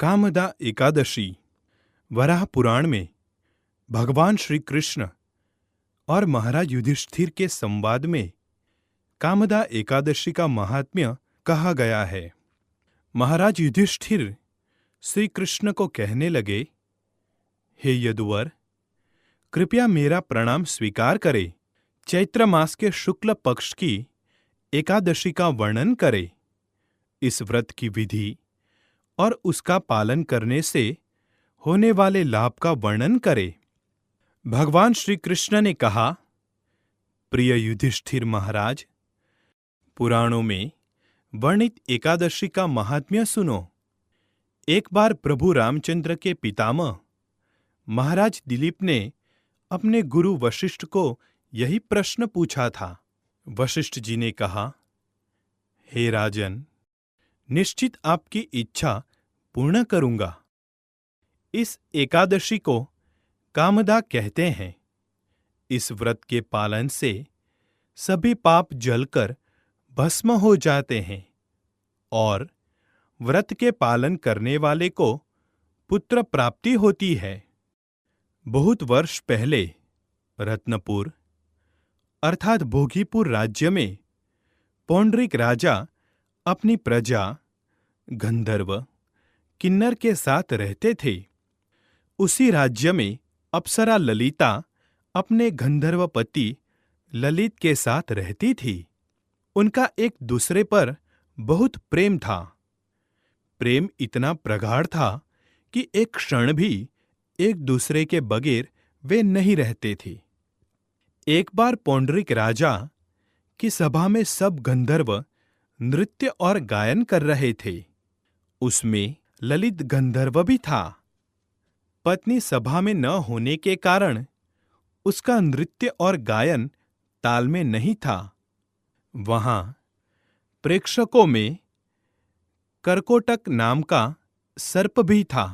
कामदा एकादशी वराह पुराण में भगवान श्री कृष्ण और महाराज युधिष्ठिर के संवाद में कामदा एकादशी का महात्म्य कहा गया है। महाराज युधिष्ठिर श्री कृष्ण को कहने लगे, हे यदुवर, कृपया मेरा प्रणाम स्वीकार करे। चैत्र मास के शुक्ल पक्ष की एकादशी का वर्णन करे। इस व्रत की विधि और उसका पालन करने से होने वाले लाभ का वर्णन करे। भगवान श्री कृष्ण ने कहा, प्रिय युधिष्ठिर महाराज, पुराणों में वर्णित एकादशी का महात्म्य सुनो। एक बार प्रभु रामचंद्र के पितामह महाराज दिलीप ने अपने गुरु वशिष्ठ को यही प्रश्न पूछा था। वशिष्ठ जी ने कहा, हे राजन, निश्चित आपकी इच्छा पूर्ण करूंगा। इस एकादशी को कामदा कहते हैं। इस व्रत के पालन से सभी पाप जलकर भस्म हो जाते हैं और व्रत के पालन करने वाले को पुत्र प्राप्ति होती है। बहुत वर्ष पहले रत्नपुर अर्थात भोगीपुर राज्य में पौंड्रिक राजा अपनी प्रजा गंधर्व किन्नर के साथ रहते थे। उसी राज्य में अप्सरा ललिता अपने गंधर्व पति ललित के साथ रहती थी। उनका एक दूसरे पर बहुत प्रेम था। प्रेम इतना प्रगाढ़ था कि एक क्षण भी एक दूसरे के बगैर वे नहीं रहते थे। एक बार पौंड्रिक राजा की सभा में सब गंधर्व नृत्य और गायन कर रहे थे। उसमें ललित गंधर्व भी था। पत्नी सभा में न होने के कारण उसका नृत्य और गायन ताल में नहीं था। वहां प्रेक्षकों में कर्कोटक नाम का सर्प भी था।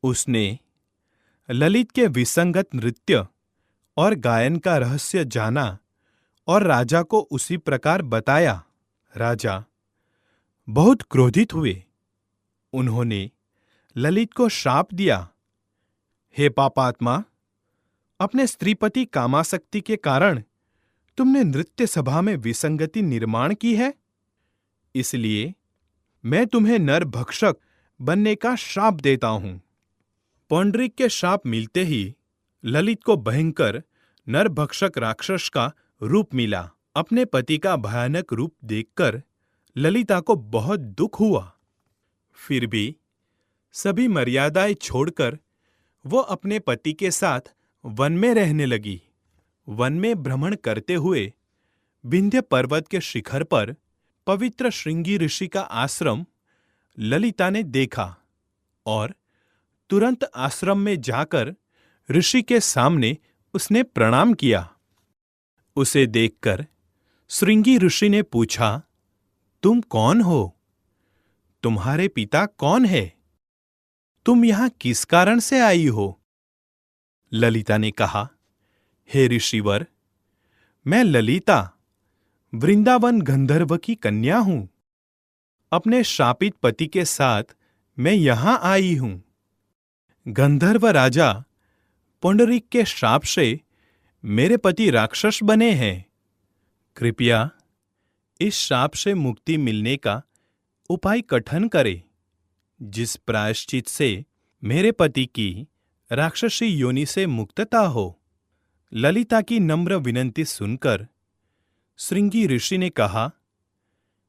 उसने ललित के विसंगत नृत्य और गायन का रहस्य जाना और राजा को उसी प्रकार बताया। राजा बहुत क्रोधित हुए। उन्होंने ललित को श्राप दिया, हे पापात्मा, अपने स्त्रीपति कामासक्ति के कारण तुमने नृत्य सभा में विसंगति निर्माण की है, इसलिए मैं तुम्हें नरभक्षक बनने का श्राप देता हूं। पौंड्रिक के श्राप मिलते ही ललित को भयंकर नरभक्षक राक्षस का रूप मिला। अपने पति का भयानक रूप देखकर ललिता को बहुत दुख हुआ। फिर भी सभी मर्यादाएं छोड़कर वो अपने पति के साथ वन में रहने लगी। वन में भ्रमण करते हुए विंध्य पर्वत के शिखर पर पवित्र श्रृंगी ऋषि का आश्रम ललिता ने देखा और तुरंत आश्रम में जाकर ऋषि के सामने उसने प्रणाम किया। उसे देखकर श्रृंगी ऋषि ने पूछा, तुम कौन हो? तुम्हारे पिता कौन है? तुम यहां किस कारण से आई हो? ललिता ने कहा, हे ऋषिवर, मैं ललिता वृंदावन गंधर्व की कन्या हूं। अपने शापित पति के साथ मैं यहां आई हूं। गंधर्व राजा पुंडरीक के श्राप से मेरे पति राक्षस बने हैं। कृपया इस श्राप से मुक्ति मिलने का उपाय कथन करे, जिस प्रायश्चित से मेरे पति की राक्षसी योनि से मुक्तता हो। ललिता की नम्र विनंती सुनकर श्रृंगी ऋषि ने कहा,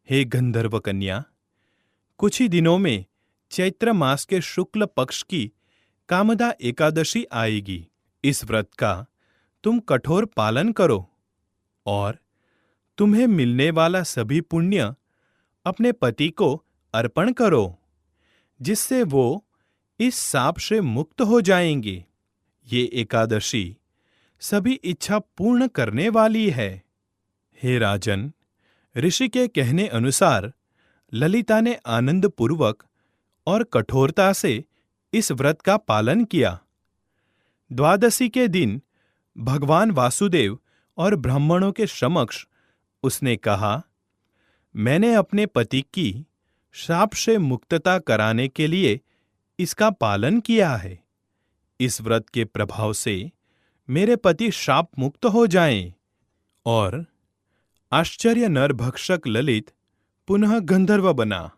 हे गंधर्व कन्या, कुछ ही दिनों में चैत्र मास के शुक्ल पक्ष की कामदा एकादशी आएगी। इस व्रत का तुम कठोर पालन करो और तुम्हें मिलने वाला सभी पुण्य अपने पति को अर्पण करो, जिससे वो इस शाप से मुक्त हो जाएंगे। ये एकादशी सभी इच्छा पूर्ण करने वाली है। हे राजन, ऋषि के कहने अनुसार ललिता ने आनंदपूर्वक और कठोरता से इस व्रत का पालन किया। द्वादशी के दिन भगवान वासुदेव और ब्राह्मणों के समक्ष उसने कहा, मैंने अपने पति की श्राप से मुक्तता कराने के लिए इसका पालन किया है। इस व्रत के प्रभाव से मेरे पति शाप मुक्त हो जाएं। और आश्चर्य नरभक्षक ललित पुनः गंधर्व बना।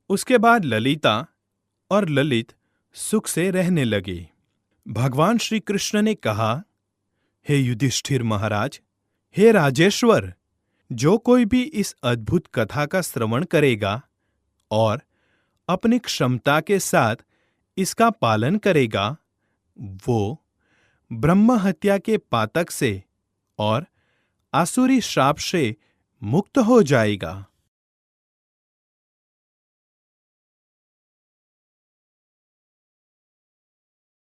उसके बाद ललिता और ललित सुख से रहने लगे। भगवान श्री कृष्ण ने कहा, हे युधिष्ठिर महाराज, हे राजेश्वर, जो कोई भी इस अद्भुत कथा का श्रवण करेगा और अपनी क्षमता के साथ इसका पालन करेगा, वो ब्रह्म हत्या के पातक से और आसुरी श्राप से मुक्त हो जाएगा।